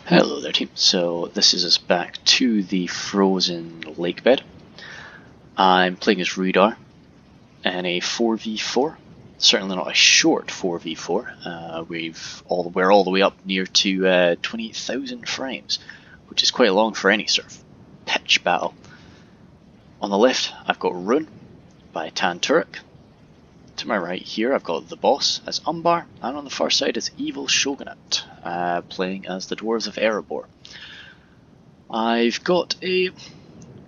Hello there team, so this is us back to the frozen Lakebed. I'm playing as Rhudaur in a 4v4, certainly not a short 4v4. We're all the way up near to 28,000 frames, which is quite long for any sort of pitch battle. On the left I've got Rhudaur by Tan Turek. To my right here I've got the boss as Umbar, and on the far side is Evil Shogunate, playing as the Dwarves of Erebor. I've got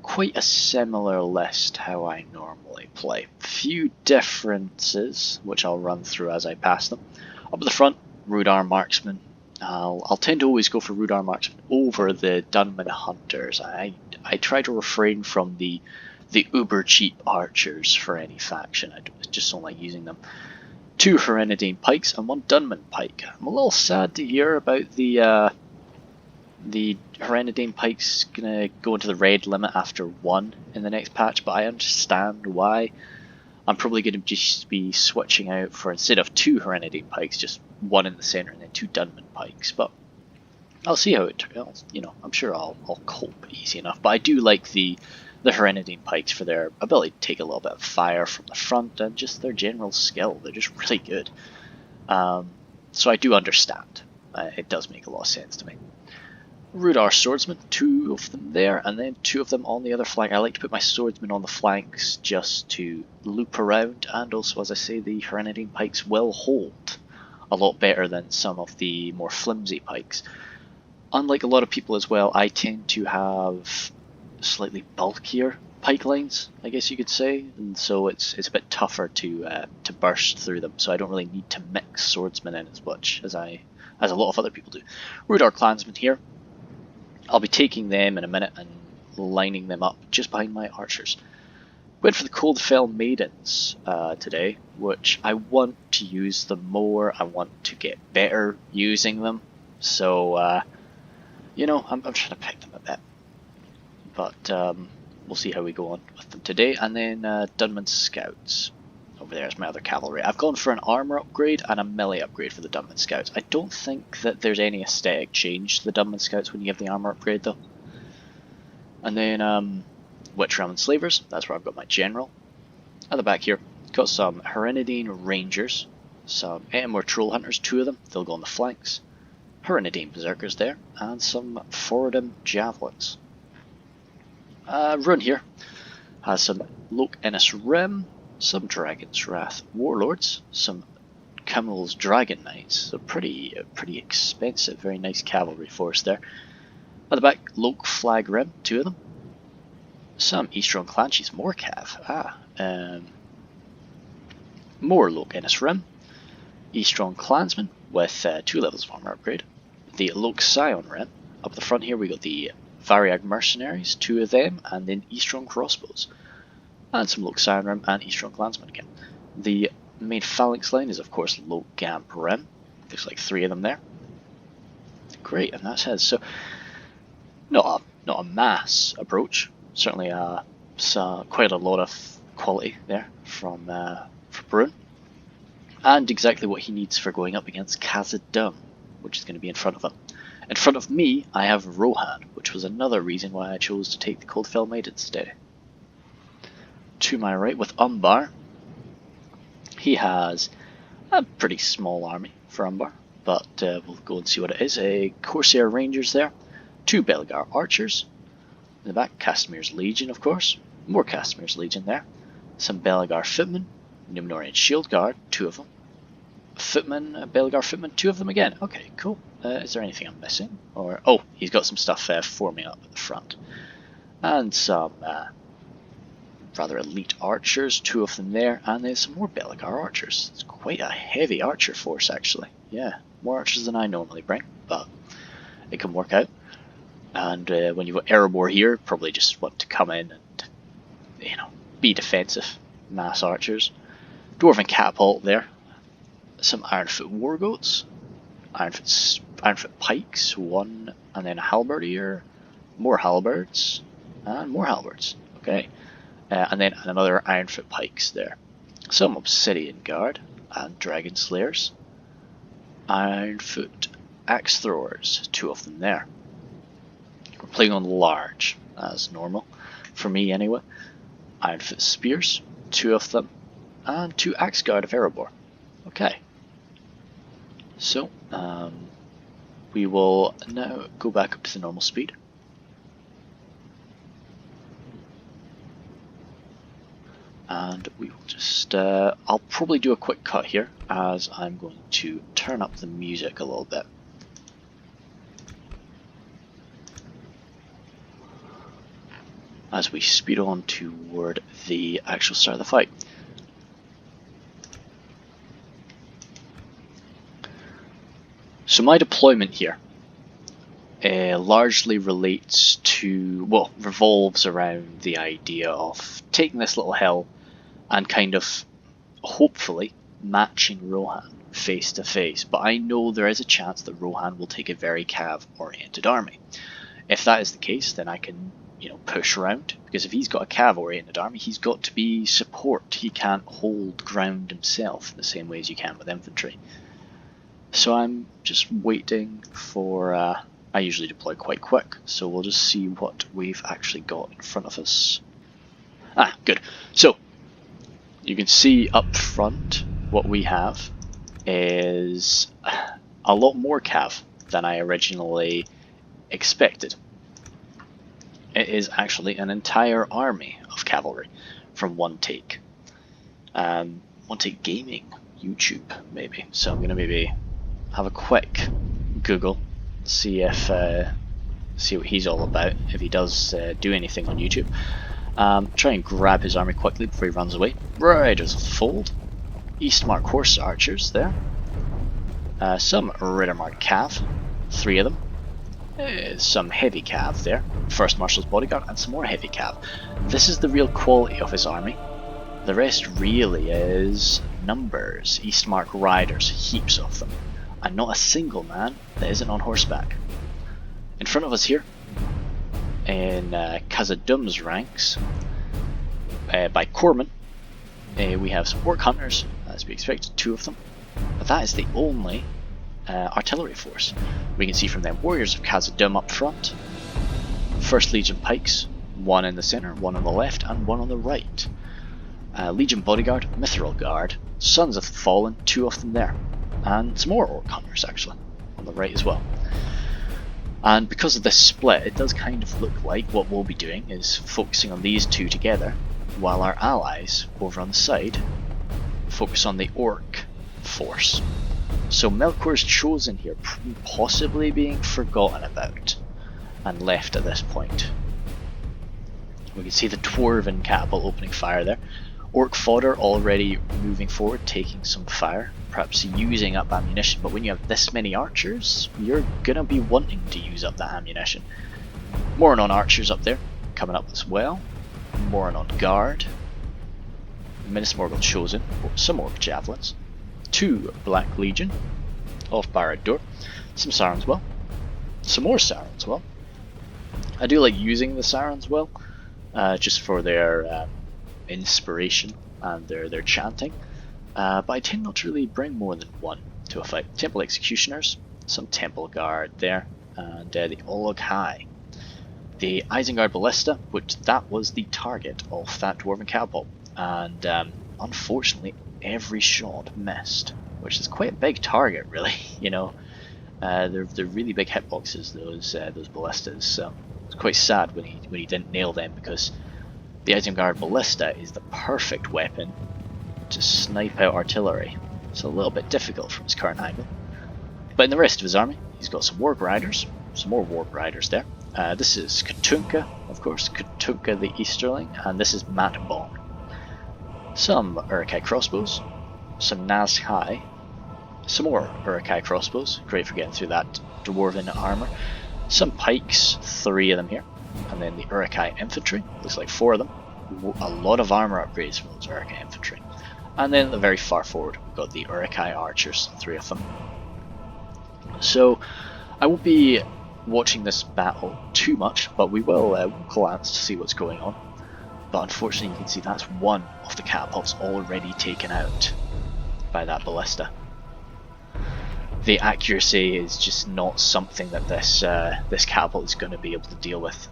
quite a similar list how I normally play. Few differences which I'll run through as I pass them. Up at the front, Rhudaur Marksman. I'll tend to always go for Rhudaur Marksman over the Dunman Hunters. I try to refrain from the uber cheap archers for any faction. I just don't like using them. 2 Herenidane pikes and 1 Dunman pike. I'm a little sad to hear about the Herenidane pike's gonna go into the red limit after 1 in the next patch, but I understand why. I'm probably gonna just be switching out for, instead of 2 Herenidane pikes, just 1 in the center and then 2 Dunman pikes. But I'll see how it turns. You know, I'm sure I'll cope easy enough. But I do like the Herenidane pikes for their ability to take a little bit of fire from the front and just their general skill. They're just really good. So I do understand. It does make a lot of sense to me. Rhudaur Swordsman, 2 of them there, and then 2 of them on the other flank. I like to put my swordsmen on the flanks just to loop around, and also, as I say, the Herenidane pikes will hold a lot better than some of the more flimsy pikes. Unlike a lot of people as well, I tend to have slightly bulkier pike lines, I guess you could say, and so it's a bit tougher to burst through them. So I don't really need to mix swordsmen in as much as a lot of other people do. Rhudaur Clansmen here. I'll be taking them in a minute and lining them up just behind my archers. Went for the Coldfell Maidens today, which I want to use them more. I want to get better using them. So, you know, I'm trying to pick them a bit. But we'll see how we go on with them today. And then Dunman Scouts. Over there is my other cavalry. I've gone for an armor upgrade and a melee upgrade for the Dunman Scouts. I don't think that there's any aesthetic change to the Dunman Scouts when you have the armor upgrade though. And then Witch Realm Enslavers, that's where I've got my general. At the back here, got some Herenidane Rangers, some Etamor Troll Hunters, 2 of them, they'll go on the flanks. Herenidane Berserkers there, and some Forodham Javelins. Rune here has some Loke Innis Rim, some Dragon's Wrath Warlords, some Kimmel's Dragon Knights, so pretty expensive, very nice cavalry force there. At the back, Loke Flag Rim, 2 of them. Some Eastron Clanshies, more cav, more Loke Innis Rim. Eastron Clansmen with 2 levels of armor upgrade. The Loke Scion Rim. Up the front here we got the Variag Mercenaries, 2 of them, and then Eastron Crossbows. And some Loke Scion Rim and Eastron Clansmen again. The main phalanx line is of course Loke Gamp Rim. There's like 3 of them there. Great, and that's his. So not a mass approach. Certainly quite a lot of quality there from Brune. And exactly what he needs for going up against Khazad-dûm, which is going to be in front of him. In front of me I have Rohan, which was another reason why I chose to take the Coldfell Maidens today. To my right with Umbar, he has a pretty small army for Umbar, but we'll go and see what it is. A Corsair Rangers there, 2 Belgar Archers, in the back Castamir's Legion of course, more Castamir's Legion there, some Belgar Footmen, Numenorean Shield Guard, 2 of them, Footmen, Belgar Footmen, 2 of them again. Okay, cool. Is there anything I'm missing? Or oh, he's got some stuff forming up at the front, and some rather elite archers, 2 of them there, and then some more Belgar archers. It's quite a heavy archer force actually. Yeah, more archers than I normally bring, but it can work out. And when you've got Erebor here, probably just want to come in and, you know, be defensive. Mass archers. Dwarven Catapult there. Some Ironfoot Wargoats. Ironfoot Pikes, 1, and then a Halberdier. More Halberds, and more Halberds. Okay. And then another Ironfoot Pikes there. Some Obsidian Guard and Dragon Slayers. Ironfoot axe throwers, 2 of them there. We're playing on large, as normal, for me anyway. Iron Fist spears, 2 of them, and 2 axe guard of Rhudaur. Okay. So, we will now go back up to the normal speed. And we will just, I'll probably do a quick cut here, as I'm going to turn up the music a little bit. As we speed on toward the actual start of the fight. So my deployment here largely relates to, well, revolves around the idea of taking this little hill and kind of, hopefully, matching Rohan face to face. But I know there is a chance that Rohan will take a very cav-oriented army. If that is the case, then I can, push around, because if he's got a cav-oriented army, he's got to be support. He can't hold ground himself in the same way as you can with infantry. So I'm just waiting for, I usually deploy quite quick, so we'll just see what we've actually got in front of us. Ah, good. So, you can see up front what we have is a lot more cav than I originally expected. It is actually an entire army of cavalry from One Take. One Take Gaming, YouTube maybe. So I'm going to maybe have a quick Google, see if see what he's all about, if he does do anything on YouTube. Try and grab his army quickly before he runs away. Riders of Fold, Eastmark Horse Archers there, some Rhudaur Cav, 3 of them, some heavy cav there, First Marshal's Bodyguard, and some more heavy cav. This is the real quality of his army. The rest really is numbers, Eastmark Riders, heaps of them, and not a single man that isn't on horseback. In front of us here, in Khazad-dûm's ranks, by Corman, we have some Orc Hunters, as we expected, 2 of them, but that is the only artillery force. We can see from them Warriors of Khazad-dûm up front, 1st Legion Pikes, 1 in the centre, 1 on the left, and 1 on the right. Legion Bodyguard, Mithril Guard, Sons of the Fallen, 2 of them there, and some more Orc Hunters actually, on the right as well. And because of this split, it does kind of look like what we'll be doing is focusing on these 2 together, while our allies over on the side focus on the Orc force. So Melkor's Chosen here possibly being forgotten about and left at this point. We can see the Dwarven catapult opening fire there. Orc Fodder already moving forward, taking some fire, perhaps using up ammunition, but when you have this many archers, you're gonna be wanting to use up that ammunition. More on archers up there, coming up as well. More on guard. Minas Morgul Chosen, some more javelins. 2 Black Legion of Barad-dûr, some Sarans well, some more Sarans well. I do like using the Sarans well, just for their inspiration and their chanting, but I tend not to really bring more than 1 to a fight. Temple Executioners, some Temple Guard there, and the Olog High. The Isengard Ballista, which that was the target of that Dwarven catapult, and unfortunately every shot missed, which is quite a big target really, they're really big hitboxes, those ballistas, so it's quite sad when he didn't nail them, because the Isengard Ballista is the perfect weapon to snipe out artillery. It's a little bit difficult from his current angle. But in the rest of his army, he's got some Warg Riders, some more Warg Riders there. This is Katunka, of course, Katunka the Easterling, and this is Matbong. Some Uruk-hai crossbows, some Naz-hai, some more Uruk-hai crossbows, great for getting through that Dwarven armour. Some pikes, 3 of them here, and then the Uruk-hai infantry, looks like 4 of them. A lot of armour upgrades for those Uruk-hai infantry. And then at the very far forward, we've got the Uruk-hai archers, 3 of them. So I won't be watching this battle too much, but we will glance to see what's going on. But unfortunately you can see that's 1 of the catapults already taken out by that ballista. the accuracy is just not something that this catapult is going to be able to deal with.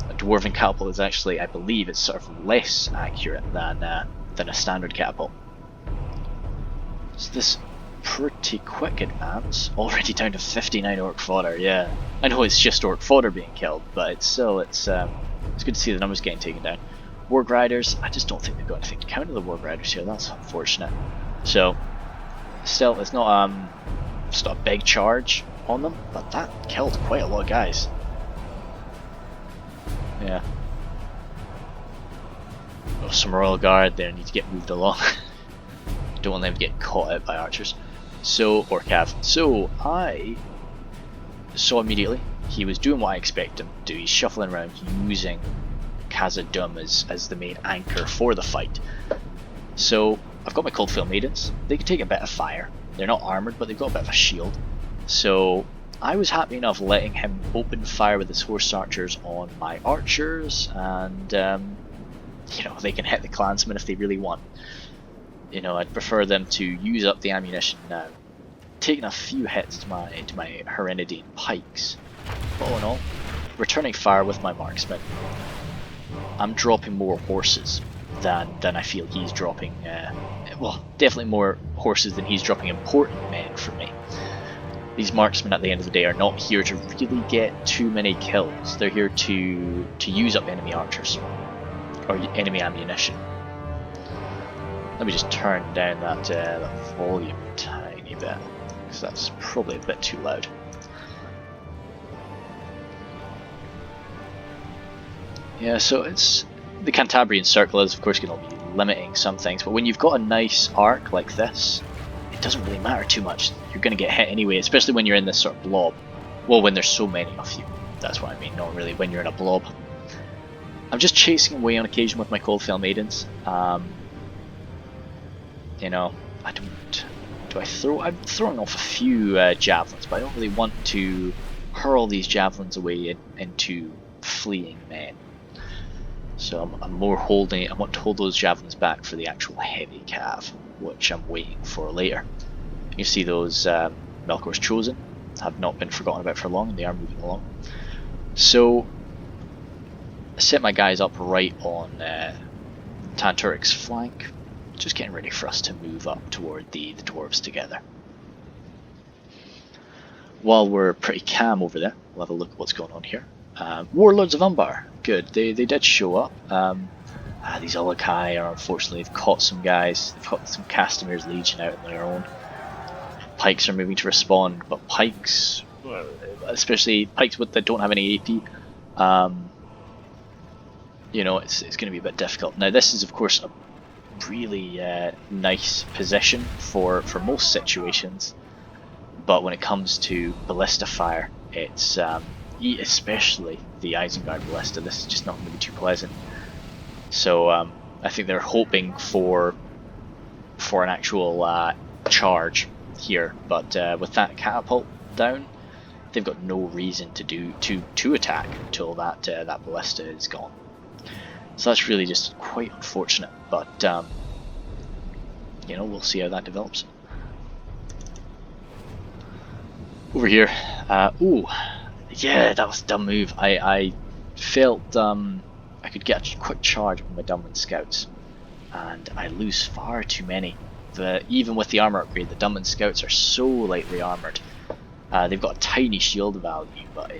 A dwarven catapult is actually, I believe, it's sort of less accurate than a standard catapult. So this pretty quick advance, already down to 59 orc fodder. Yeah, I know it's just orc fodder being killed, but it's still it's good to see the numbers getting taken down. Warg Riders, I just don't think they've got anything to counter the Warg Riders here. That's unfortunate. So still, it's not just a big charge on them, but that killed quite a lot of guys. Yeah. Oh, some Royal Guard there need to get moved along. Don't want them to get caught out by archers. So, or Cav. So, I saw immediately he was doing what I expected him to do. He's shuffling around using Khazad-dûm as the main anchor for the fight. So, I've got my Coldfield Maidens. They can take a bit of fire. They're not armoured, but they've got a bit of a shield. So, I was happy enough letting him open fire with his horse archers on my archers, and you know, they can hit the clansmen if they really want. You know, I'd prefer them to use up the ammunition now. Taking a few hits to my Herenidine pikes, but all in all, returning fire with my marksmen. I'm dropping more horses than I feel he's dropping. Well, definitely more horses than he's dropping important men for me. These marksmen at the end of the day are not here to really get too many kills. They're here to use up enemy archers or enemy ammunition. Let me just turn down that volume a tiny bit, because that's probably a bit too loud. Yeah, so it's the Cantabrian Circle is of course going to be limiting some things, but when you've got a nice arc like this, it doesn't really matter too much. You're going to get hit anyway, especially when you're in this sort of blob. Well, when there's so many of you. That's what I mean, not really when you're in a blob. I'm just chasing away on occasion with my Coldfell Maidens. You know, I'm throwing off a few javelins, but I don't really want to hurl these javelins away into fleeing men. So I'm more holding. I want to hold those javelins back for the actual heavy cav, which I'm waiting for later. You see those Melkor's Chosen have not been forgotten about for long, and they are moving along. So I set my guys up right on Tanturic's flank, just getting ready for us to move up toward the dwarves together. While we're pretty calm over there, we'll have a look at what's going on here. Warlords of Umbar, good. They did show up. These Ulakai are unfortunately, they've caught some guys. They've got some Castamir's Legion out on their own. Pikes are moving to respond, but pikes, especially pikes that don't have any AP, you know, it's going to be a bit difficult. Now this is of course a really nice position for most situations, but when it comes to ballista fire, it's especially the Isengard ballista, this is just not going to be too pleasant. So I think they're hoping for an actual charge here, but with that catapult down, they've got no reason to attack until that ballista is gone. So that's really just quite unfortunate, but you know, we'll see how that develops. Over here, ooh, yeah, that was a dumb move. I felt I could get a quick charge with my Dunman Scouts, and I lose far too many. Even with the armor upgrade, the Dunman Scouts are so lightly armored. They've got a tiny shield value, but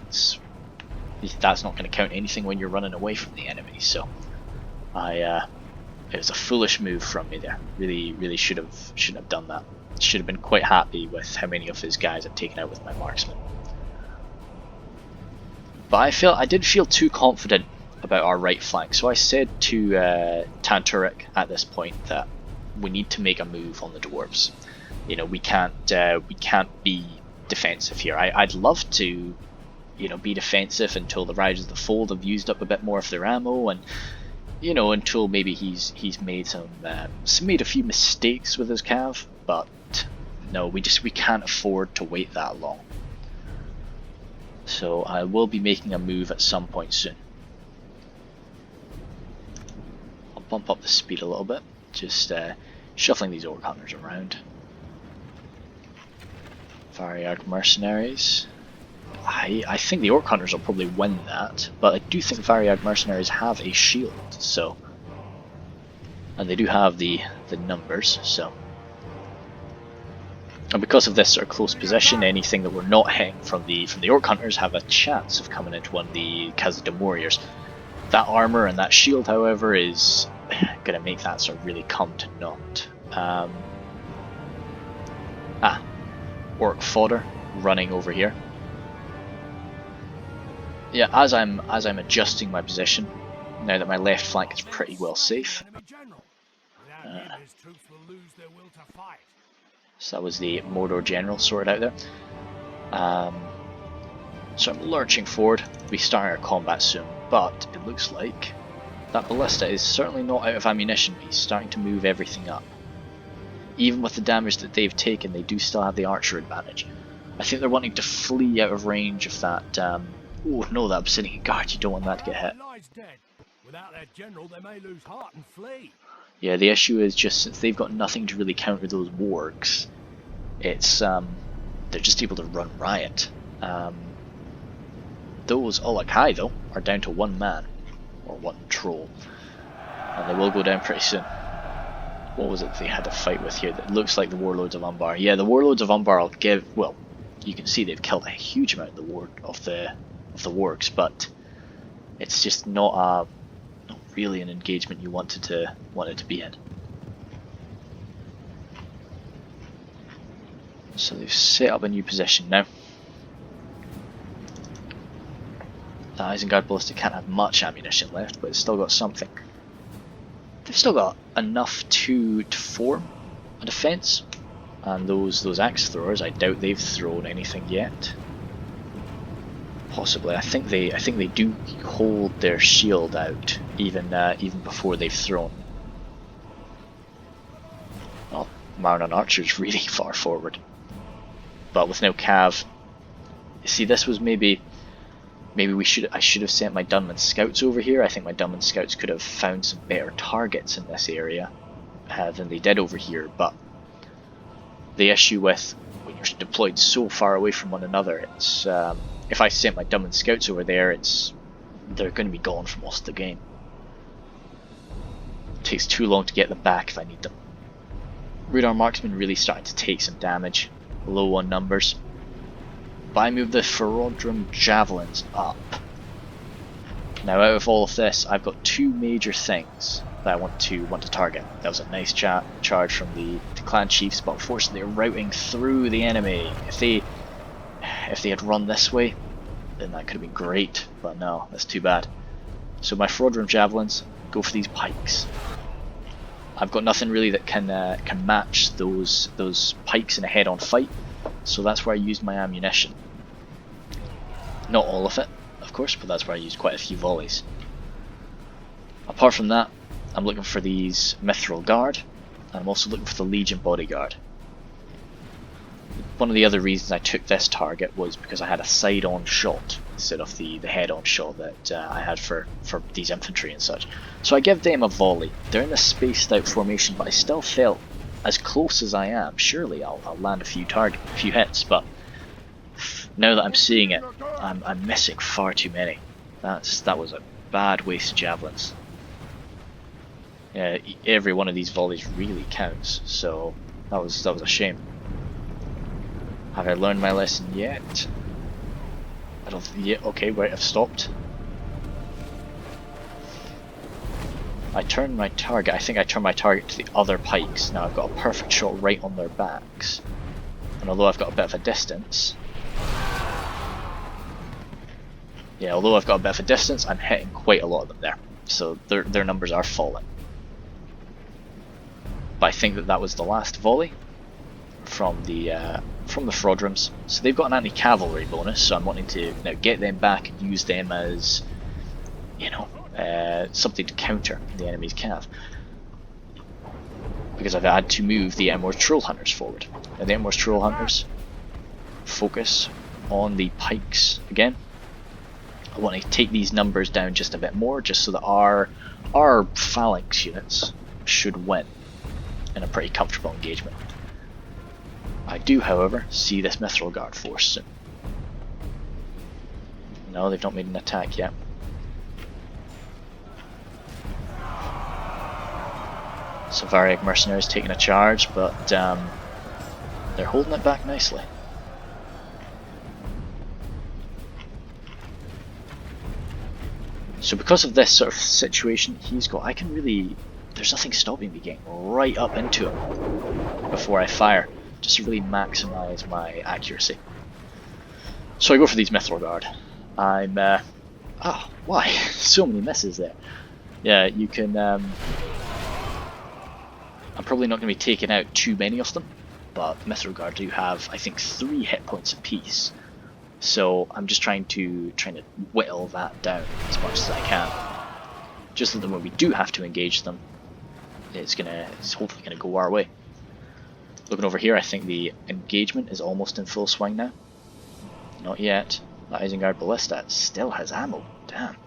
that's not going to count anything when you're running away from the enemy. So it was a foolish move from me there. Really shouldn't have done that. Should have been quite happy with how many of his guys I've taken out with my marksman. But I did feel too confident about our right flank, so I said to Tanturic at this point that we need to make a move on the dwarves. You know, we can't be defensive here. I'd love to, you know, be defensive until the Riders of the Fold have used up a bit more of their ammo, and you know, until maybe he's made made a few mistakes with his cav. But no, we can't afford to wait that long. So I will be making a move at some point soon. I'll bump up the speed a little bit, just shuffling these orc hunters around. Variag Mercenaries. I think the Orc Hunters will probably win that, but I do think Variag Mercenaries have a shield, so... And they do have the numbers, so... And because of this sort of close position, anything that we're not hitting from the Orc Hunters have a chance of coming into one of the Khazad Warriors. That armor and that shield, however, is going to make that sort of really come to naught. Orc fodder running over here. Yeah, as I'm adjusting my position, now that my left flank is pretty well safe. So that was the Mordor general sorted out there. So I'm lurching forward. We'll be starting our combat soon, but it looks like that ballista is certainly not out of ammunition. He's starting to move everything up. Even with the damage that they've taken, they do still have the archer advantage. I think they're wanting to flee out of range of that. Oh no, that Obsidian Guard, you don't want that to get hit. Without their general, they may lose heart and flee. Yeah, the issue is just since they've got nothing to really counter those wargs, it's they're just able to run riot. Those Olakai though are down to one man, or one troll, and they will go down pretty soon. What was it they had to fight with here? That looks like the Warlords of Umbar. Yeah, the Warlords of Umbar will give. Well, you can see they've killed a huge amount of the wargs, but it's just not really an engagement you wanted to be in. So they've set up a new position now. The Isengard Ballista can't have much ammunition left, but it's still got something. They've still got enough to form a defence, and those axe throwers, I doubt they've thrown anything yet. Possibly, I think they do hold their shield out even before they've thrown. Well, Marnon Archer's really far forward, but with no cav. See, this was maybe I should have sent my Dunman scouts over here. I think my Dunman scouts could have found some better targets in this area than they did over here, but the issue with when you're deployed so far away from one another, it's if I sent my Dunman scouts over there, they're going to be gone for most of the game. It takes too long to get them back if I need them. Rhudaur Marksman really starting to take some damage, low on numbers. But I moved the Ferodrum Javelins up. Now out of all of this, I've got two major things that I want to target. That was a nice charge from the clan chiefs, but unfortunately they're routing through the enemy. If they had run this way, then that could have been great, but no, that's too bad. So my Ferodrum Javelins go for these pikes. I've got nothing really that can match those pikes in a head-on fight, so that's where I used my ammunition. Not all of it, of course, but that's where I used quite a few volleys. Apart from that, I'm looking for these Mithril Guard, and I'm also looking for the Legion Bodyguard. One of the other reasons I took this target was because I had a side-on shot instead of the head-on shot that I had for these infantry and such. So I give them a volley. They're in a spaced-out formation, but I still felt as close as I am. Surely I'll land a few hits, but now that I'm seeing it, I'm missing far too many. That was a bad waste of javelins. Yeah, every one of these volleys really counts, so that was a shame. Have I learned my lesson yet? I don't. Yeah. Okay. Wait. I've stopped. I turned my target. I think I turned my target to the other pikes. Now I've got a perfect shot right on their backs, and although I've got a bit of a distance, I'm hitting quite a lot of them there. So their numbers are falling. But I think that was the last volley from the Ferodrums. So they've got an anti-cavalry bonus, so I'm wanting to now get them back and use them as, something to counter the enemy's cav. Because I've had to move the Emor's Troll Hunters forward. Now the Emor's Troll Hunters focus on the pikes again. I want to take these numbers down just a bit more, just so that our phalanx units should win in a pretty comfortable engagement. I do, however, see this Mithril Guard force soon. No, they've not made an attack yet. Some Variag mercenaries taking a charge, but they're holding it back nicely. So because of this sort of situation he's got, I can really, there's nothing stopping me getting right up into him before I fire, just to really maximise my accuracy. So I go for these Mithril Guard. I'm, why? So many misses there. Yeah, you can, I'm probably not going to be taking out too many of them, but the Mithril Guard do have, I think, 3 hit points apiece. So I'm just trying to whittle that down as much as I can, just so that when we do have to engage them, it's hopefully gonna go our way. Looking over here, I think the engagement is almost in full swing now. Not yet. That Isengard Ballista still has ammo. Damn.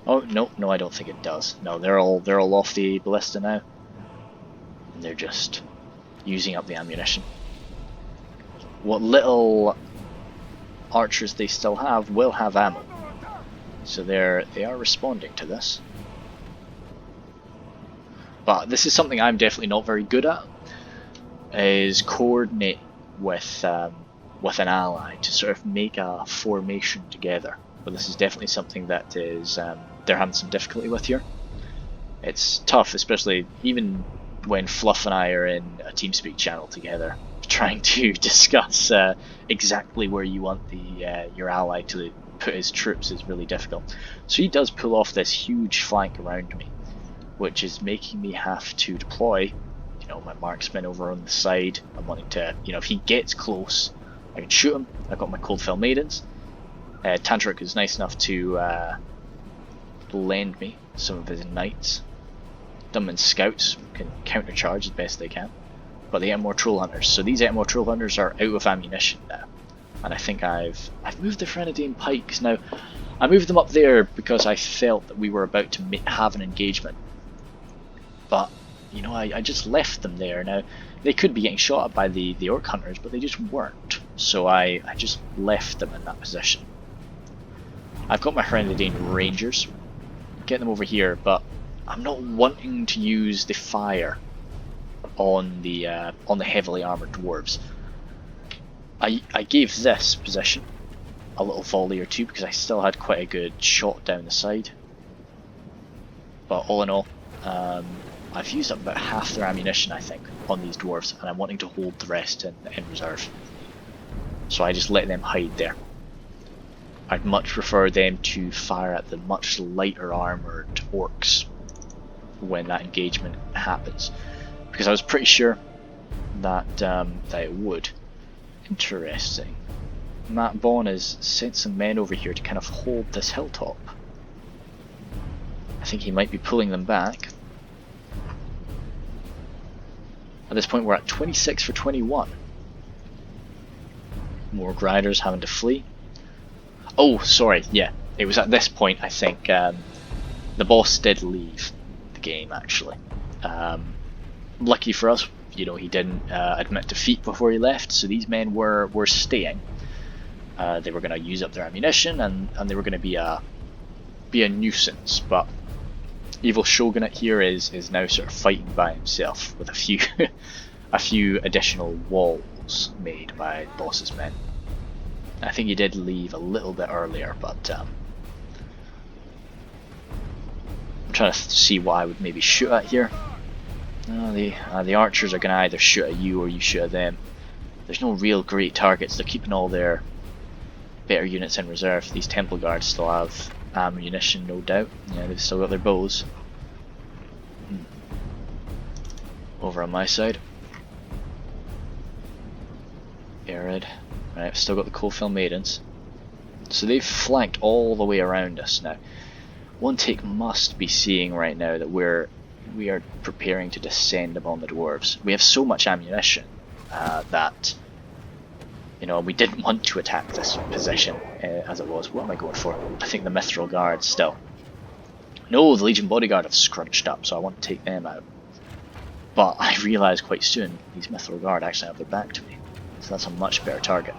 Oh no, I don't think it does. No, they're all off the ballista now, and they're just using up the ammunition. What little archers they still have will have ammo, so they are responding to this. But this is something I'm definitely not very good at, is coordinate with an ally to sort of make a formation together. But this is definitely something that is they're having some difficulty with here. It's tough, especially even when Fluff and I are in a TeamSpeak channel together, trying to discuss exactly where you want your ally to put his troops is really difficult. So he does pull off this huge flank around me, which is making me have to deploy, my marksman over on the side. I'm wanting to, if he gets close, I can shoot him. I've got my Coldfell Maidens. Tantrik is nice enough to lend me some of his knights. Dunman scouts can countercharge as best they can. But the Etmore Troll Hunters. So these Etmore Troll Hunters are out of ammunition now, and I think I've moved the Frenadine Pikes now. I moved them up there because I felt that we were about to have an engagement. But I just left them there. Now they could be getting shot at by the Orc Hunters, but they just weren't. So I just left them in that position. I've got my Frenadine Rangers. Get them over here, but I'm not wanting to use the fire on the heavily armoured dwarves. I gave this position a little volley or two because I still had quite a good shot down the side. But all in all, I've used up about half their ammunition, I think, on these dwarves, and I'm wanting to hold the rest in reserve. So I just let them hide there. I'd much prefer them to fire at the much lighter armoured orcs when that engagement happens, because I was pretty sure that it would. Interesting. Matt Bond has sent some men over here to kind of hold this hilltop. I think he might be pulling them back. At this point we're at 26 for 21. More Grinders having to flee. Oh, sorry, yeah. It was at this point, I think, the boss did leave the game, actually. Lucky for us, he didn't admit defeat before he left, so these men were staying. They were going to use up their ammunition, and they were going to be a nuisance, but Evil Shogunate here is now sort of fighting by himself with a few a few additional walls made by the boss's men. I think he did leave a little bit earlier, but I'm trying to see what I would maybe shoot at here. The archers are going to either shoot at you or you shoot at them. There's no real great targets. They're keeping all their better units in reserve. These Temple Guards still have ammunition, no doubt. Yeah, they've still got their bows. Over on my side. Arid. Right, I've still got the Coldfell Maidens. So they've flanked all the way around us now. One Take must be seeing right now that we are preparing to descend upon the dwarves. We have so much ammunition that we didn't want to attack this position as it was. What am I going for? I think the Mithril Guard still. No, the Legion Bodyguard have scrunched up, so I want to take them out. But I realised quite soon these Mithril Guard actually have their back to me, so that's a much better target.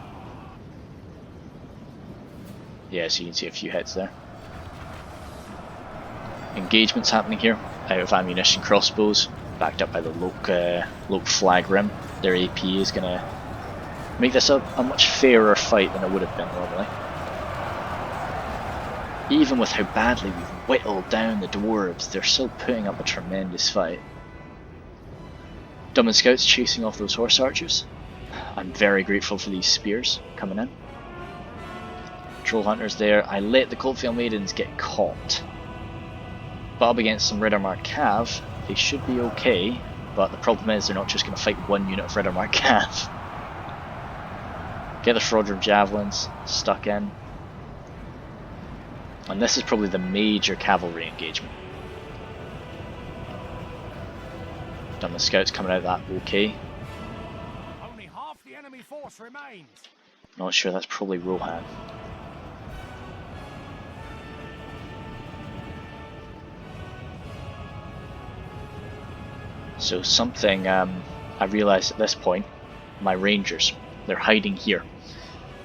Yeah, so you can see a few hits there. Engagements happening here, out of ammunition crossbows, backed up by the Loke flag rim. Their AP is going to make this a much fairer fight than it would have been normally. Even with how badly we've whittled down the dwarves, they're still putting up a tremendous fight. Dublin Scouts chasing off those horse archers. I'm very grateful for these spears coming in. Troll hunters there. I let the Coldfield Maidens get caught. But up against some Rhudaur Cav, they should be okay. But the problem is they're not just going to fight one unit of Rhudaur Cav. Get the Reforged javelins stuck in. And this is probably the major cavalry engagement. Done the scouts coming out of that okay. Only half the enemy force remains. Not sure, that's probably Rohan. So something I realised at this point, my rangers, they're hiding here.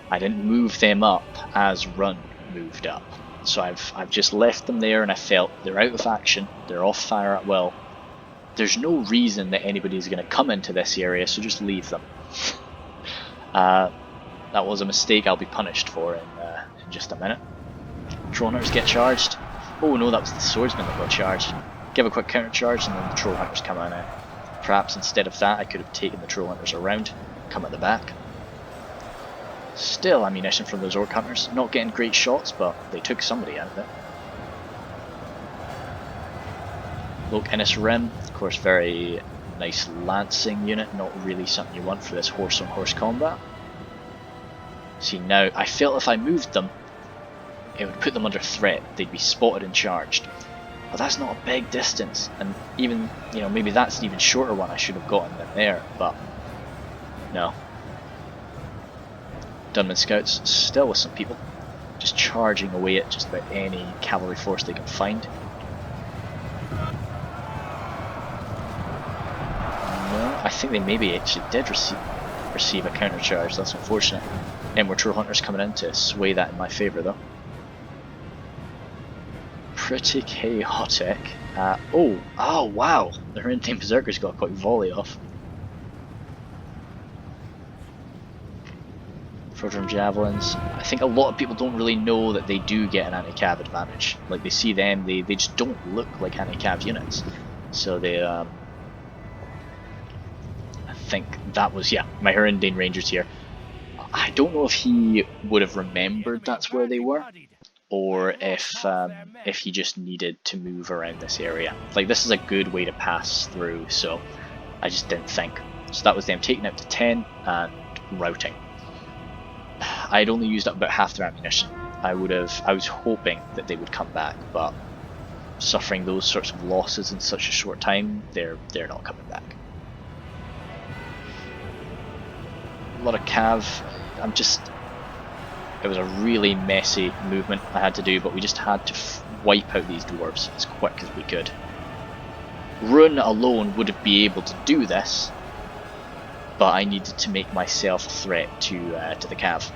I didn't move them up as Run moved up. So I've just left them there, and I felt they're out of action, they're off fire at will. There's no reason that anybody's going to come into this area, so just leave them. That was a mistake I'll be punished for in just a minute. Troll hunters get charged. Oh no, that was the swordsman that got charged. Give a quick counter charge and then the troll hunters come out. Perhaps instead of that I could have taken the troll hunters around, come at the back. Still ammunition from those orc hunters, not getting great shots, but they took somebody out of it. Loke Innis Rim, of course, very nice lancing unit, not really something you want for this horse on horse combat. See now, I felt if I moved them, it would put them under threat, they'd be spotted and charged. But that's not a big distance, and even, you know, maybe that's an even shorter one I should have gotten them there, but no. Dunman Scouts still with some people, just charging away at just about any cavalry force they can find. No, I think they maybe actually did receive a counter charge, that's unfortunate. And more Troll Hunters coming in to sway that in my favour though. Pretty chaotic. Oh wow, the Herentine Berserkers got a quick volley off. Frodrum Javelins. I think a lot of people don't really know that they do get an anti-cav advantage. Like they see them, they just don't look like anti-cav units. So they, I think that was, yeah, my Herentine Rangers here. I don't know if he would have remembered that's where they were, or if he just needed to move around this area. Like this is a good way to pass through, so I just didn't think. So that was them taking out to 10 and routing. I'd only used up about half their ammunition. I was hoping that they would come back, but suffering those sorts of losses in such a short time, they're not coming back. A lot of cav. It was a really messy movement I had to do, but we just had to wipe out these dwarves as quick as we could. Rune alone wouldn't be able to do this, but I needed to make myself a threat to the cav.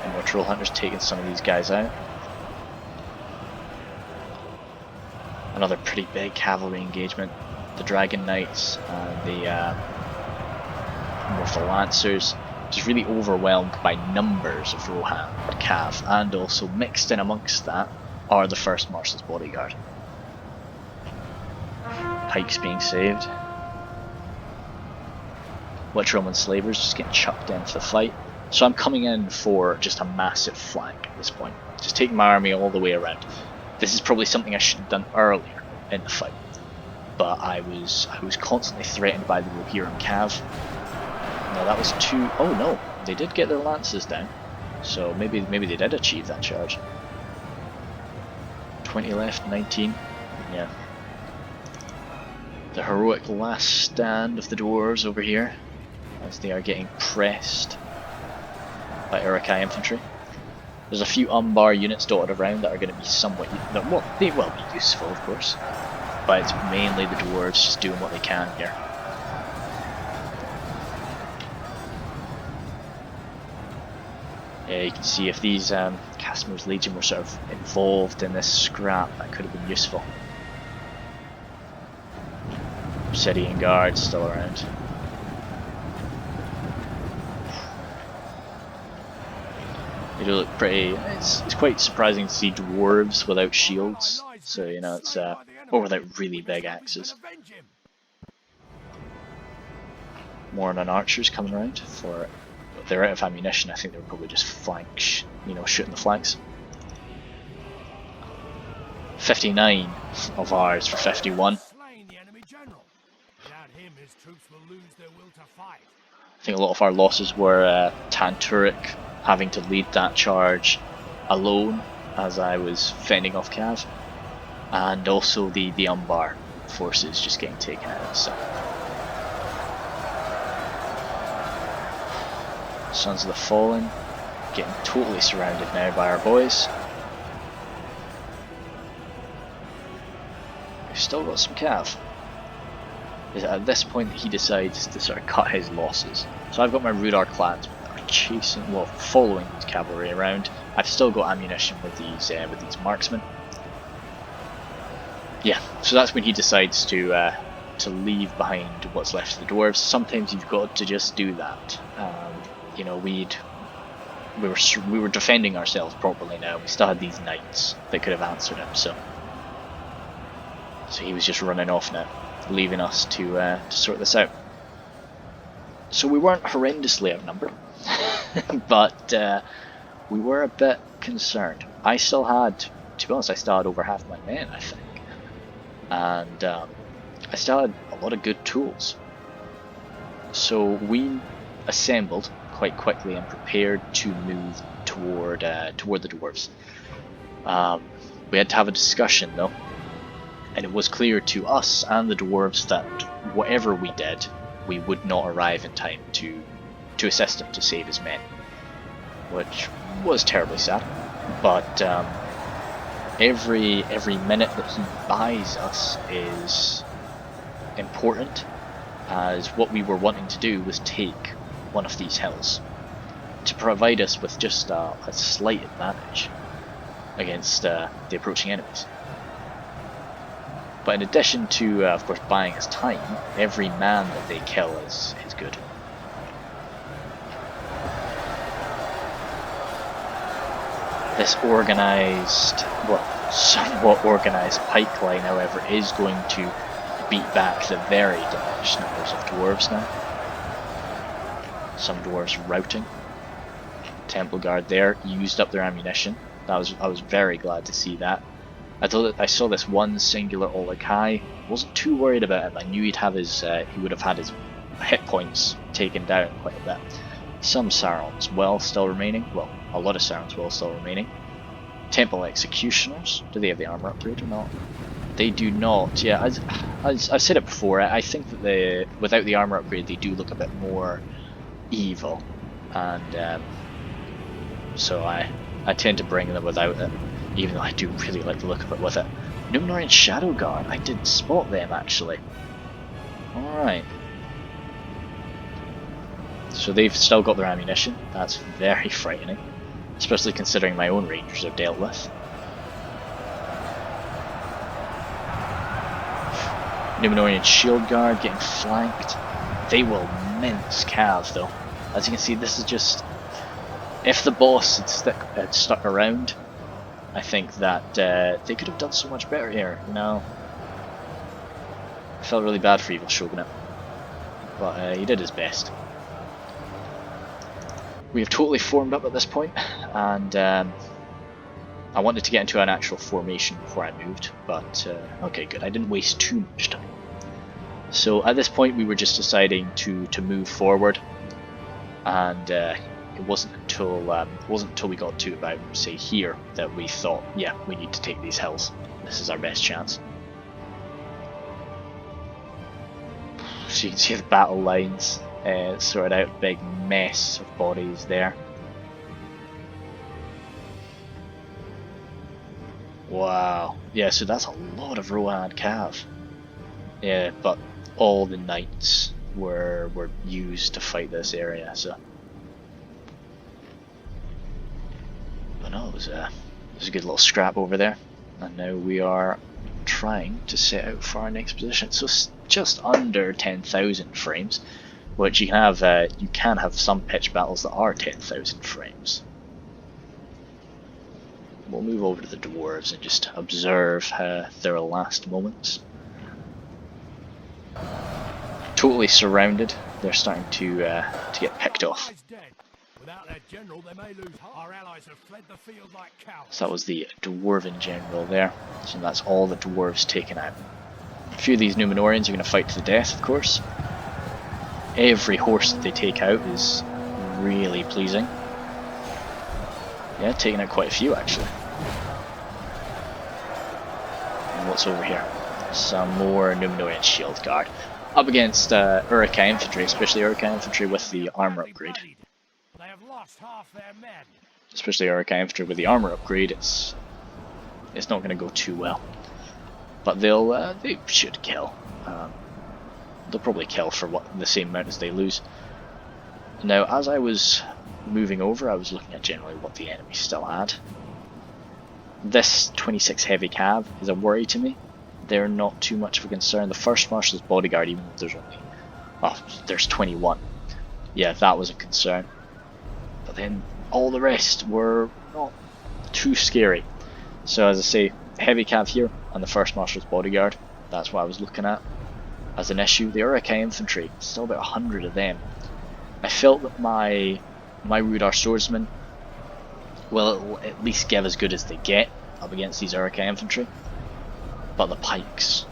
And more Troll Hunters taking some of these guys out. Another pretty big cavalry engagement. The Dragon Knights and the Lancers, just really overwhelmed by numbers of Rohan and Cav, and also mixed in amongst that are the first Marshall's Bodyguard. Pikes being saved. Witch Roman Slavers just getting chucked into the fight. So I'm coming in for just a massive flank at this point. Just taking my army all the way around. This is probably something I should have done earlier in the fight. But I was constantly threatened by the Rohirrim Cav. No, that was too... Oh no, they did get their lances down. So maybe they did achieve that charge. 20 left, 19. Yeah. The heroic last stand of the dwarves over here, as they are getting pressed by Urukai infantry. There's a few Umbar units dotted around that are going to be somewhat, well, they will be useful, of course, but it's mainly the dwarves just doing what they can here. Yeah, you can see if these Casimir's Legion were sort of involved in this scrap, that could have been useful. Obsidian Guard still around. They do look pretty. It's quite surprising to see dwarves without shields. So you know it's or without really big axes. More on archers coming around for. If they're out of ammunition, I think they're probably just flank, you know, shooting the flanks. 59 of ours for 51. I think a lot of our losses were Tanturek having to lead that charge alone as I was fending off Cav, and also the Umbar forces just getting taken out. So Sons of the Fallen getting totally surrounded now by our boys. We've still got some Cav. At this point he decides to sort of cut his losses. So I've got my Rhudaur clans that are chasing, well, following these cavalry around. I've still got ammunition with these marksmen. Yeah, so that's when he decides to leave behind what's left of the dwarves. Sometimes you've got to just do that. You know, we were defending ourselves properly now. We still had these knights that could have answered him. So he was just running off now, leaving us to sort this out. So we weren't horrendously outnumbered, but we were a bit concerned. I still had, to be honest, I still had over half my men, I think, and I still had a lot of good tools. So we assembled quite quickly and prepared to move toward the dwarves. We had to have a discussion though. And it was clear to us and the dwarves that whatever we did, we would not arrive in time to assist him to save his men, which was terribly sad. But every minute that he buys us is important, as what we were wanting to do was take one of these hills to provide us with just a slight advantage against the approaching enemies. But in addition to, of course, buying us time, every man that they kill is good. This organised, well, somewhat organised pikeline, however, is going to beat back the very diminished numbers of dwarves now. Some dwarves routing. Temple Guard there used up their ammunition. I was very glad to see that. I saw this one singular Olakai. Wasn't too worried about him. I knew he would have had his hit points taken down quite a bit. Some Sauron's well still remaining. Well, a lot of Sauron's well still remaining. Temple Executioners. Do they have the armor upgrade or not? They do not. Yeah, as I've said it before. I think that without the armor upgrade, they do look a bit more evil, and so I tend to bring them without it. Even though I do really like the look of it with it. Numenorian Shadow Guard, I did spot them actually. Alright. So they've still got their ammunition. That's very frightening. Especially considering my own rangers are dealt with. Numenorian Shield Guard getting flanked. They will mince Cav though. As you can see, this is just... If the boss had stuck around, I think that they could have done so much better here, you know. I felt really bad for Evil Shogunate, but he did his best. We have totally formed up at this point, and I wanted to get into an actual formation before I moved, but okay, good. I didn't waste too much time. So at this point, we were just deciding to move forward, and it wasn't until we got to about, say, here that we thought, yeah, we need to take these hills. This is our best chance. So you can see the battle lines sorted out, big mess of bodies there. Wow. Yeah, so that's a lot of Rohan Cav. Yeah, but all the knights were used to fight this area, so. But no, it was a good little scrap over there. And now we are trying to set out for our next position. So just under 10,000 frames, which you can have some pitch battles that are 10,000 frames. We'll move over to the dwarves and just observe their last moments. Totally surrounded, they're starting to get picked off. Without their general, they may lose heart. Our allies have fled the field like cowards. So that was the dwarven general there. So that's all the dwarves taken out. A few of these Numenorians are going to fight to the death, of course. Every horse that they take out is really pleasing. Yeah, taking out quite a few actually. And what's over here? Some more Numenorian shield guard. Up against Uruk-hai infantry, especially Uruk-hai infantry with the armor upgrade. They have lost half their men. Especially Uruk-hai infantry with the armor upgrade, it's not going to go too well. But they should kill. They'll probably kill for the same amount as they lose. Now, as I was moving over, I was looking at generally what the enemy still had. This 26 heavy cav is a worry to me. They're not too much of a concern. The first marshal's bodyguard, even though there's 21. Yeah, that was a concern. But then all the rest were not too scary. So as I say, heavy cav here and the first marshal's bodyguard, that's what I was looking at as an issue. The Uruk-hai infantry, still about 100 of them. I felt that my Rhudaur swordsmen will at least give as good as they get up against these Uruk-hai infantry. But the pikes,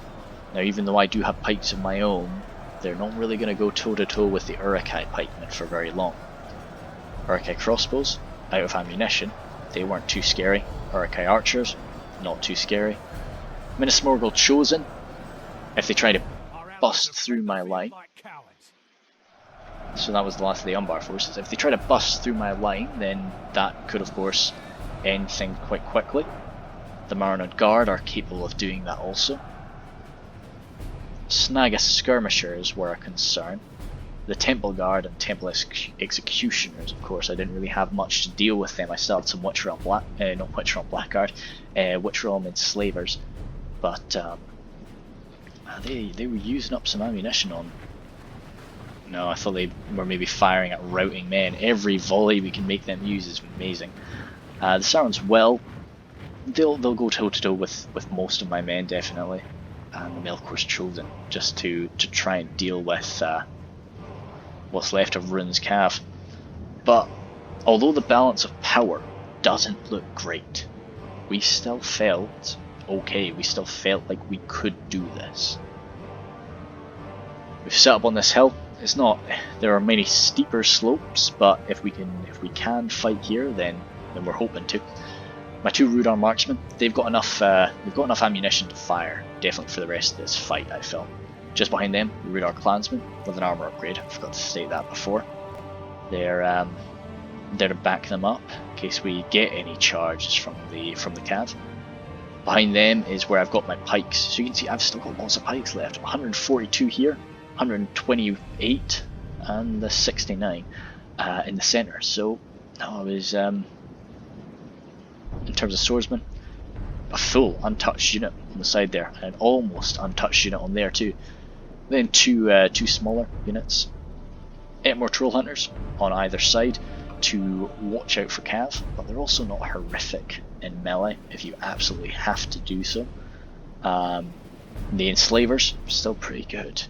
now even though I do have pikes of my own, they're not really going to go toe to toe with the Uruk-hai pikemen for very long. Uruk-hai crossbows, out of ammunition, they weren't too scary. Uruk-hai archers, not too scary. Minas Morgul chosen, if they try to bust through my line. So that was the last of the Umbar forces. If they try to bust through my line, then that could of course end things quite quickly. The Marinad Guard are capable of doing that also. Snaga skirmishers were a concern. The Temple Guard and Temple Executioners, of course, I didn't really have much to deal with them. I still had some Witch Realm Blackguard, Witch Realm Enslavers, but they were using up some ammunition on. No, I thought they were maybe firing at routing men. Every volley we can make them use is amazing. The Sarons, well, they'll go toe to toe with most of my men definitely, and the Melkor's chosen just to try and deal with what's left of Ruhn's Cav. But although the balance of power doesn't look great, we still felt okay. We still felt like we could do this. We've set up on this hill. It's not. There are many steeper slopes, but if we can fight here, then we're hoping to. My two Rhudaur marksmen, they've got enough ammunition to fire, definitely for the rest of this fight, I felt. Just behind them, the Rhudaur clansmen with an armor upgrade. I forgot to state that before. They're there to back them up in case we get any charges from the cav. Behind them is where I've got my pikes. So you can see I've still got lots of pikes left. 142 here, 128, and the 69 in the centre. So no, I was in terms of swordsmen, a full untouched unit on the side there, and an almost untouched unit on there too. Then two smaller units, 8 more troll hunters on either side to watch out for cav, but they're also not horrific in melee if you absolutely have to do so. The enslavers still pretty good.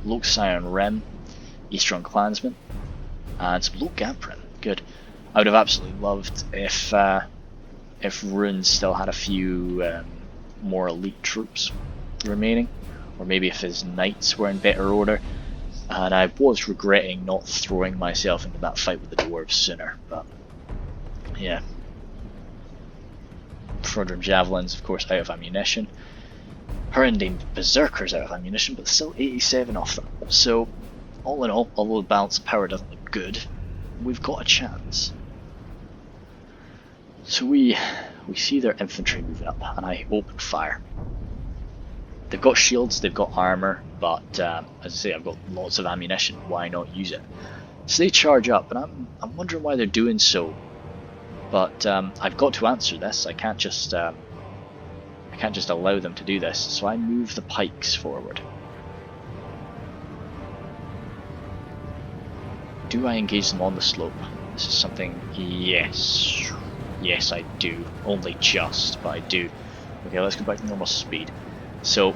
Lok Sion Rim, Eastern clansmen, and some Lok Gamprin, good. I would have absolutely loved if Rune still had a few more elite troops remaining, or maybe if his knights were in better order. And I was regretting not throwing myself into that fight with the dwarves sooner, but yeah. Frodrum javelins, of course, out of ammunition. Hurrendane berserkers out of ammunition, but still 87 of them. So, all in all, although the balance of power doesn't look good, we've got a chance. So we we see their infantry moving up, and I open fire. They've got shields, they've got armor, but as I say, I've got lots of ammunition. Why not use it? So they charge up, and I'm wondering why they're doing so. But I've got to answer this. I can't just allow them to do this. So I move the pikes forward. Do I engage them on the slope? This is something. Yes, yes, I do. Only just, but I do. Okay, let's go back to normal speed. So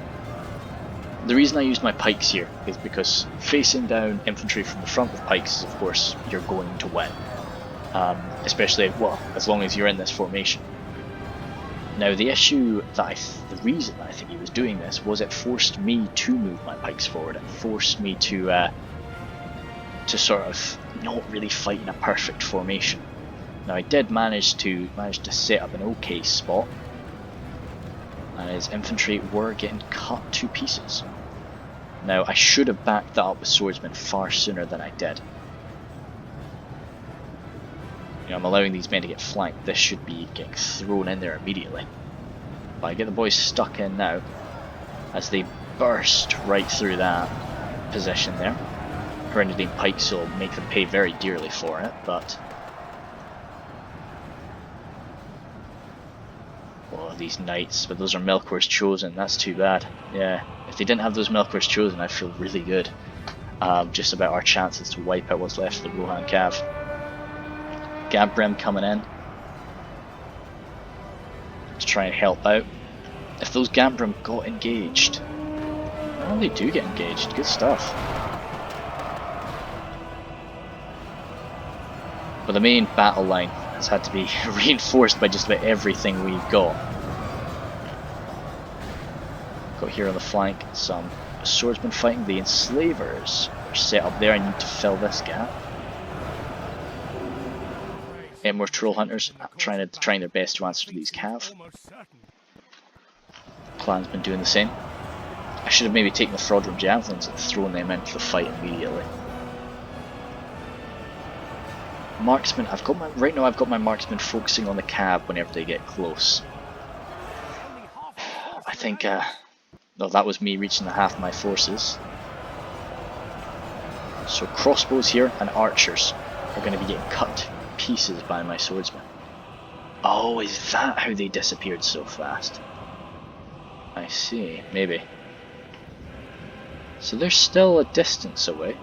the reason I use my pikes here is because facing down infantry from the front with pikes is, of course, you're going to win. Especially, well, as long as you're in this formation. Now, the reason I think he was doing this was it forced me to move my pikes forward. It forced me to sort of not really fight in a perfect formation. Now, I did manage to set up an okay spot, and his infantry were getting cut to pieces. Now, I should have backed that up with swordsmen far sooner than I did. You know, I'm allowing these men to get flanked. This should be getting thrown in there immediately. But I get the boys stuck in now as they burst right through that position there. Grenadine pikes will make them pay very dearly for it, but oh, these knights, but those are Melkor's Chosen. That's too bad. Yeah, if they didn't have those Melkor's Chosen, I'd feel really good. Just about our chances to wipe out what's left of the Rohan Cav. Gabrem coming in to try and help out. If those Gabrem got engaged, well, they do get engaged. Good stuff. But the main battle line has had to be reinforced by just about everything we've got. Got here on the flank some swordsmen fighting. The enslavers are set up there. I need to fill this gap. More troll hunters trying their best to answer these cav. Clansmen doing the same. I should have maybe taken the Fraudrum javelins and thrown them into the fight immediately. Marksmen, right now I've got my marksmen focusing on the cav whenever they get close. I think no, that was me reaching the half of my forces. So crossbows here and archers are going to be getting cut to pieces by my swordsmen. Oh, is that how they disappeared so fast? I see, maybe. So they're still a distance away.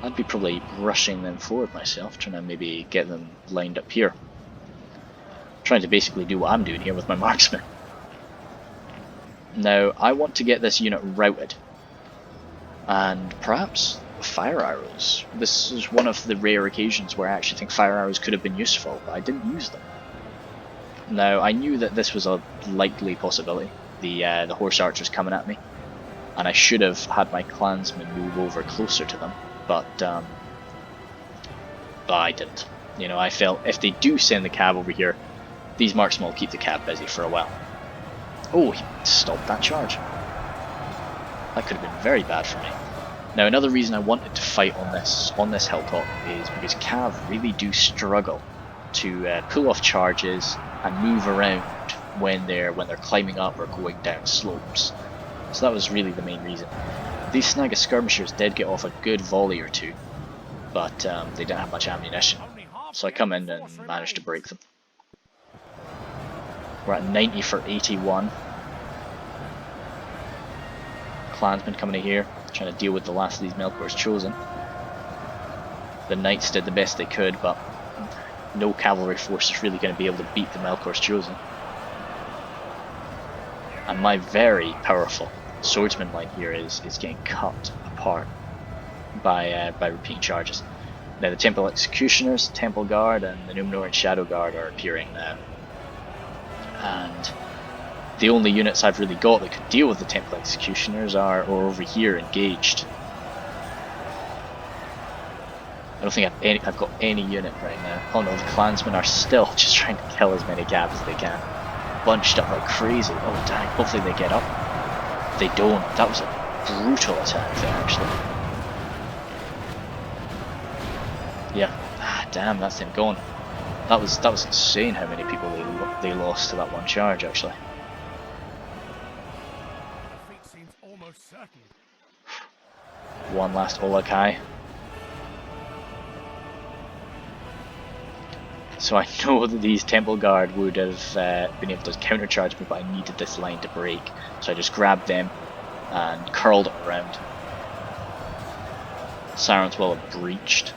I'd be probably rushing them forward myself, trying to maybe get them lined up here. Trying to basically do what I'm doing here with my marksmen. Now, I want to get this unit routed. And perhaps fire arrows. This is one of the rare occasions where I actually think fire arrows could have been useful, but I didn't use them. Now, I knew that this was a likely possibility, the horse archers coming at me, and I should have had my clansmen move over closer to them, but I didn't. You know, I felt if they do send the cav over here, these marksmen will keep the cav busy for a while. Oh, he stopped that charge. That could have been very bad for me. Now, another reason I wanted to fight on this hilltop is because cav really do struggle to pull off charges and move around when they're climbing up or going down slopes. So that was really the main reason. These Snaga skirmishers did get off a good volley or two, but they didn't have much ammunition. So I come in and managed to break them. We're at 90 for 81. Clansmen coming in here, trying to deal with the last of these Melkor's Chosen. The knights did the best they could, but no cavalry force is really going to be able to beat the Melkor's Chosen. And my very powerful swordsman line here is getting cut apart by repeating charges. Now the Temple Executioners, Temple Guard, and the Numenorean Shadow Guard are appearing now. And the only units I've really got that could deal with the Temple Executioners are over here engaged. I don't think I've got any unit right now. Oh no, the clansmen are still just trying to kill as many gabs as they can. Bunched up like crazy. Oh dang, hopefully they get up. They don't. That was a brutal attack there actually. Yeah, damn, that's them gone. That was insane how many people they lost to that one charge actually. Defeat seems almost certain. One last Olakai. So I know that these Temple Guard would have been able to countercharge me, but I needed this line to break. So I just grabbed them and curled them around. Sirens will have breached.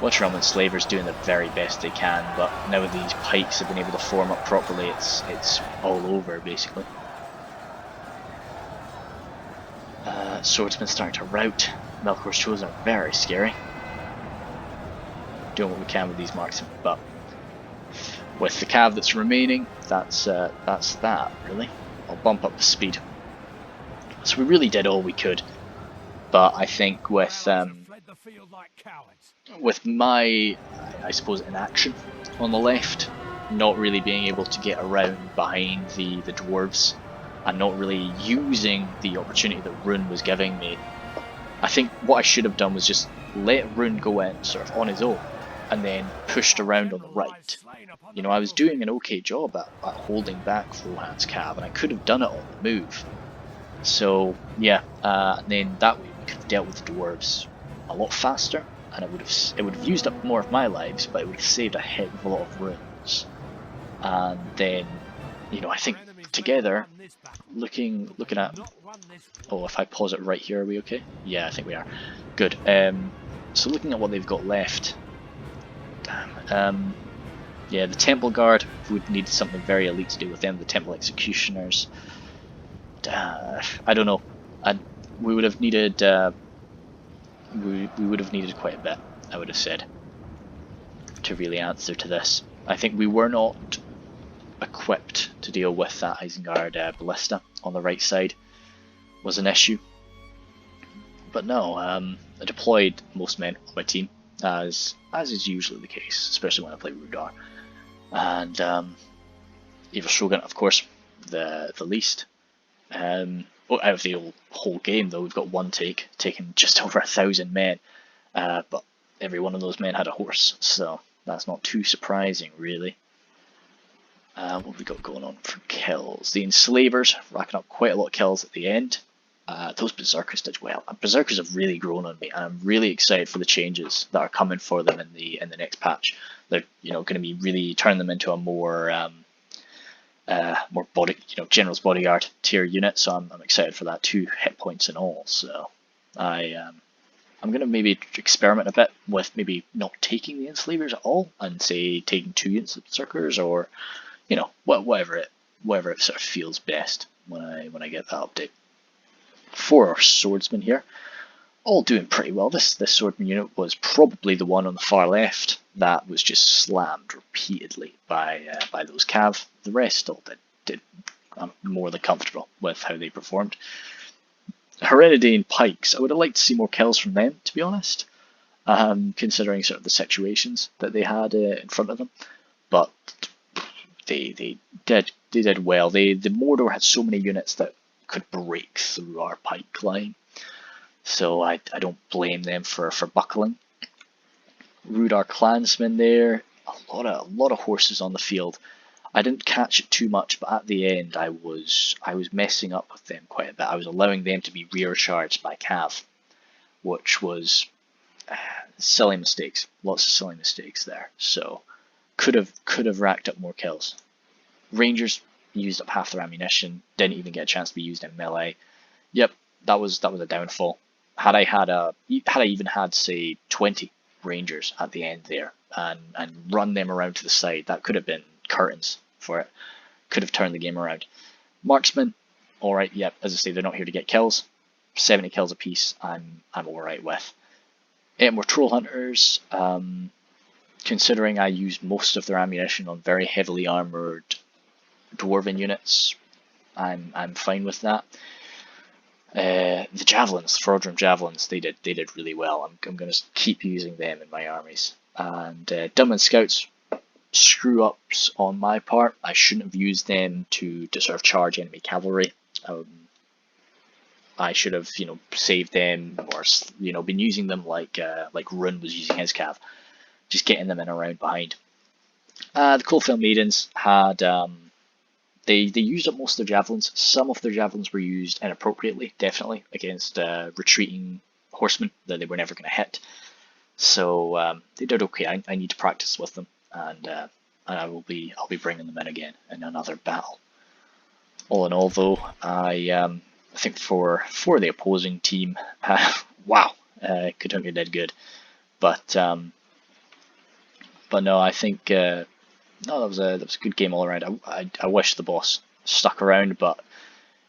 Watch Realm Enslavers doing the very best they can, but now that these pikes have been able to form up properly, it's all over basically. Swordsmen starting to rout. Melkor's Chosen are very scary. Doing what we can with these marksmen, but with the cav that's remaining, that's that really. I'll bump up the speed. So we really did all we could, but I think with my, I suppose, inaction on the left, not really being able to get around behind the dwarves, and not really using the opportunity that Rune was giving me, I think what I should have done was just let Rune go in sort of on his own, and then pushed around on the right. You know, I was doing an okay job at holding back Rohan's cav, and I could have done it on the move. So yeah, and then that way we could have dealt with the dwarves a lot faster, and it would have used up more of my lives, but it would have saved a heck of a lot of runes. And then, you know, I think together, looking at, oh, if I pause it right here, are we okay? Yeah, I think we are. Good. So looking at what they've got left, damn. Yeah, the Temple Guard would need something very elite to do with them. The Temple Executioners. I don't know. We would have needed. We would have needed quite a bit, I would have said, to really answer to this. I think we were not equipped to deal with that Isengard ballista on the right side. Was an issue. But no, I deployed most men on my team, as is usually the case, especially when I play Rhudaur. And Evil Shogun, of course, the least. Out of the whole game, though, we've got one taking just over 1,000 men, but every one of those men had a horse, so that's not too surprising, really. What have we got going on for kills? The Enslavers racking up quite a lot of kills at the end. Those Berserkers did well. Berserkers have really grown on me, and I'm really excited for the changes that are coming for them in the next patch. They're going to be really turning them into a more general's bodyguard tier unit. So I'm excited for that. 2 hit points and all. So I'm going to maybe experiment a bit with maybe not taking the Enslavers at all, and say taking 2 units of Berserkers, or whatever it sort of feels best when I get that update. 4 swordsmen here, all doing pretty well. This swordsman unit was probably the one on the far left that was just slammed repeatedly by those cav. The rest all did I'm more than comfortable with how they performed. Hereditane pikes, I would have liked to see more kills from them, to be honest, considering sort of the situations that they had in front of them. But they did well. The Mordor had so many units that could break through our pike line, so I don't blame them for buckling. Rhudaur clansmen there, a lot of horses on the field. I didn't catch it too much, but at the end I was messing up with them quite a bit. I was allowing them to be rear charged by cav, which was silly mistakes. Lots of silly mistakes there. So could have racked up more kills. Rangers used up half their ammunition, didn't even get a chance to be used in melee. Yep, that was a downfall. Had I even had say 20 Rangers at the end there and run them around to the side, that could have been curtains for it. Could have turned the game around. Marksmen, alright, yep, as I say, they're not here to get kills. 70 kills apiece, I'm alright with. More Troll Hunters, considering I used most of their ammunition on very heavily armoured dwarven units, I'm fine with that. The javelins, Frodrum javelins, they did really well. I'm going to keep using them in my armies. And Dunman scouts, screw ups on my part. I shouldn't have used them to sort of charge enemy cavalry. I should have saved them, or been using them like Rune was using his cav. just getting them in a round behind. The Coalfield Maidens had they used up most of their javelins. Some of their javelins were used inappropriately, definitely against retreating horsemen that they were never going to hit. So they did okay. I need to practice with them, and I'll be bringing them in again in another battle. All in all, though, I think for the opposing team, wow, Katunka did good, but no, I think no, that was a good game all around. I wish the boss stuck around, but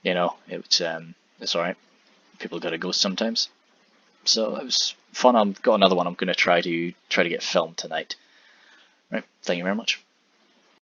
you know it's all right. People got to go sometimes. So it was fun. I've got another one I'm going to try to get filmed tonight. Right, thank you very much.